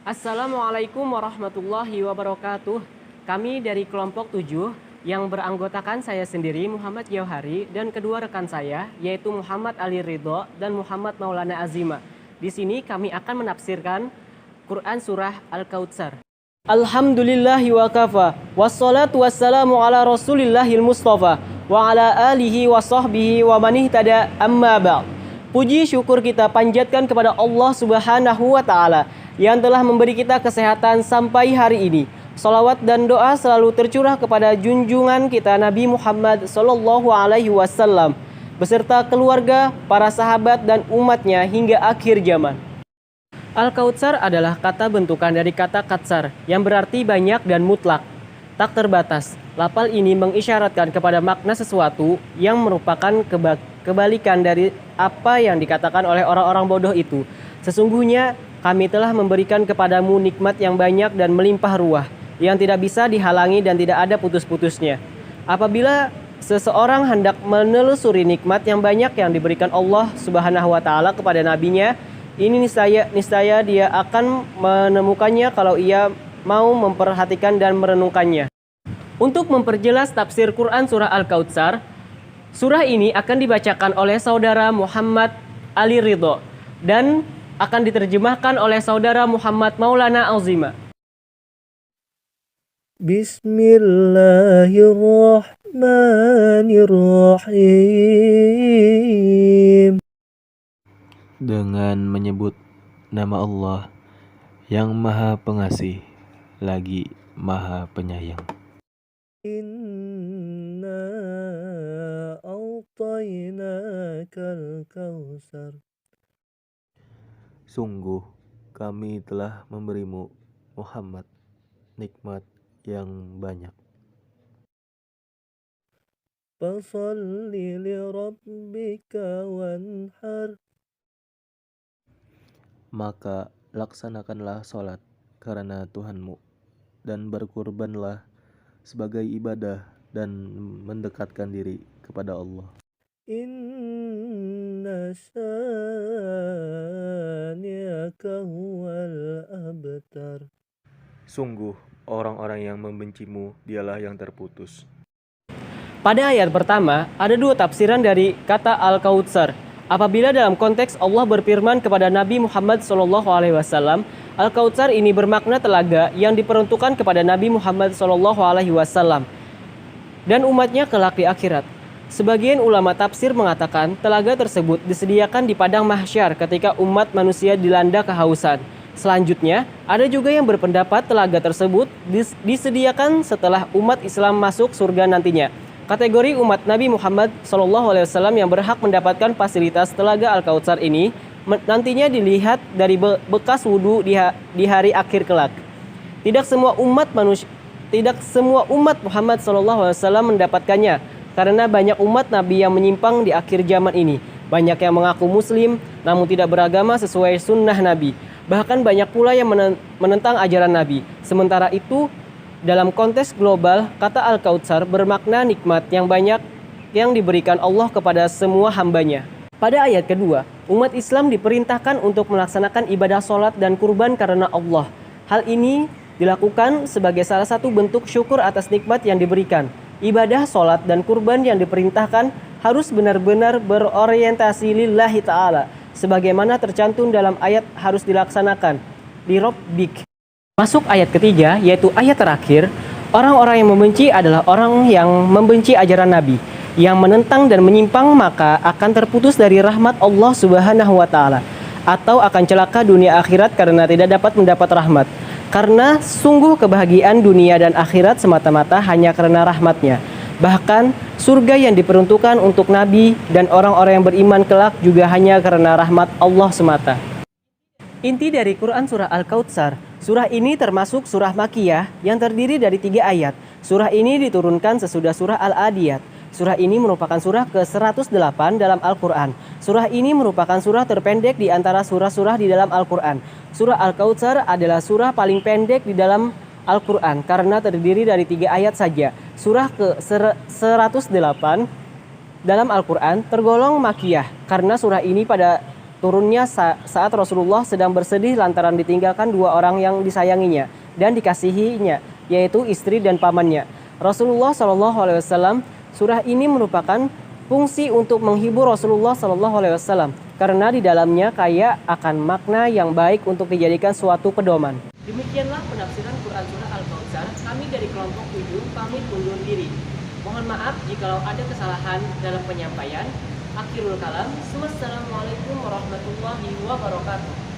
Assalamualaikum warahmatullahi wabarakatuh. Kami dari kelompok 7 yang beranggotakan saya sendiri Muhammad Jauhari dan kedua rekan saya yaitu Muhammad Ali Ridho dan Muhammad Maulana Azima. Di sini kami akan menafsirkan Quran surah Al-Kautsar. Alhamdulillahi wa kafa wassalatu wassalamu ala rasulillahil mustafa wa ala alihi wa sahbihi wa man ihtada amma ba'd. Puji syukur kita panjatkan kepada Allah Subhanahu wa taala yang telah memberi kita kesehatan sampai hari ini. Salawat dan doa selalu tercurah kepada junjungan kita Nabi Muhammad sallallahu alaihi wasallam beserta keluarga, para sahabat dan umatnya hingga akhir zaman. Al-Kautsar adalah kata bentukan dari kata katsar yang berarti banyak dan mutlak, tak terbatas. Lafal ini mengisyaratkan kepada makna sesuatu yang merupakan kebalikan dari apa yang dikatakan oleh orang-orang bodoh itu. Sesungguhnya kami telah memberikan kepadamu nikmat yang banyak dan melimpah ruah, yang tidak bisa dihalangi dan tidak ada putus-putusnya. Apabila seseorang hendak menelusuri nikmat yang banyak yang diberikan Allah Subhanahu wa taala kepada nabinya, ini niscaya dia akan menemukannya kalau ia mau memperhatikan dan merenungkannya. Untuk memperjelas tafsir Quran surah Al-Kautsar, surah ini akan dibacakan oleh saudara Muhammad Ali Ridho dan akan diterjemahkan oleh saudara Muhammad Maulana Azima. Bismillahirrahmanirrahim. Dengan menyebut nama Allah yang Maha Pengasih lagi Maha Penyayang. Inna a'tainakal kautsar. Sungguh kami telah memberimu Muhammad nikmat yang banyak. Fasholli li rabbika wanhar. Maka laksanakanlah sholat karena Tuhanmu dan berkurbanlah sebagai ibadah dan mendekatkan diri kepada Allah. Inna syani'aka huwal abtar. Sungguh orang-orang yang membencimu dialah yang terputus. Pada ayat pertama ada dua tafsiran dari kata Al-Kautsar. Apabila dalam konteks Allah berfirman kepada Nabi Muhammad SAW, Al-Kautsar ini bermakna telaga yang diperuntukkan kepada Nabi Muhammad SAW dan umatnya kelak di akhirat. Sebagian ulama tafsir mengatakan telaga tersebut disediakan di padang mahsyar ketika umat manusia dilanda kehausan. Selanjutnya, ada juga yang berpendapat telaga tersebut disediakan setelah umat Islam masuk surga nantinya. Kategori umat Nabi Muhammad SAW yang berhak mendapatkan fasilitas telaga Al-Kautsar ini nantinya dilihat dari bekas wudhu di hari akhir kelak. Tidak semua umat Muhammad SAW mendapatkannya karena banyak umat Nabi yang menyimpang di akhir zaman ini. Banyak yang mengaku Muslim namun tidak beragama sesuai sunnah Nabi. Bahkan banyak pula yang menentang ajaran Nabi. Sementara itu, dalam konteks global, kata Al-Kautsar bermakna nikmat yang banyak yang diberikan Allah kepada semua hambanya. Pada ayat kedua, umat Islam diperintahkan untuk melaksanakan ibadah sholat dan kurban karena Allah. Hal ini dilakukan sebagai salah satu bentuk syukur atas nikmat yang diberikan. Ibadah sholat dan kurban yang diperintahkan harus benar-benar berorientasi lillahi ta'ala, sebagaimana tercantum dalam ayat harus dilaksanakan di Rabbik. Masuk ayat ketiga, yaitu ayat terakhir, orang-orang yang membenci adalah orang yang membenci ajaran Nabi, yang menentang dan menyimpang maka akan terputus dari rahmat Allah Subhanahu wa taala atau akan celaka dunia akhirat karena tidak dapat mendapat rahmat. Karena sungguh kebahagiaan dunia dan akhirat semata-mata hanya karena rahmatnya. Bahkan surga yang diperuntukkan untuk Nabi dan orang-orang yang beriman kelak juga hanya karena rahmat Allah semata. Inti dari Quran surah Al-Kautsar, surah ini termasuk surah Makkiyah yang terdiri dari 3 ayat. Surah ini diturunkan sesudah surah Al-Adiyat. Surah ini merupakan surah ke-108 dalam Al-Quran. Surah ini merupakan surah terpendek di antara surah-surah di dalam Al-Quran. Surah Al-Kautsar adalah surah paling pendek di dalam Al-Quran karena terdiri dari 3 ayat saja. Surah ke-108 dalam Al-Quran tergolong Makkiyah karena surah ini pada turunnya saat Rasulullah sedang bersedih lantaran ditinggalkan dua orang yang disayanginya dan dikasihinya, yaitu istri dan pamannya. Rasulullah Shallallahu Alaihi Wasallam, surah ini merupakan fungsi untuk menghibur Rasulullah Shallallahu Alaihi Wasallam karena di dalamnya kaya akan makna yang baik untuk dijadikan suatu pedoman. Demikianlah penafsiran Quran Surah Al-Kautsar. Kami dari kelompok 7 pamit undur diri. Mohon maaf jikalau ada kesalahan dalam penyampaian. Akhirul kalam. Wassalamualaikum warahmatullahi wabarakatuh.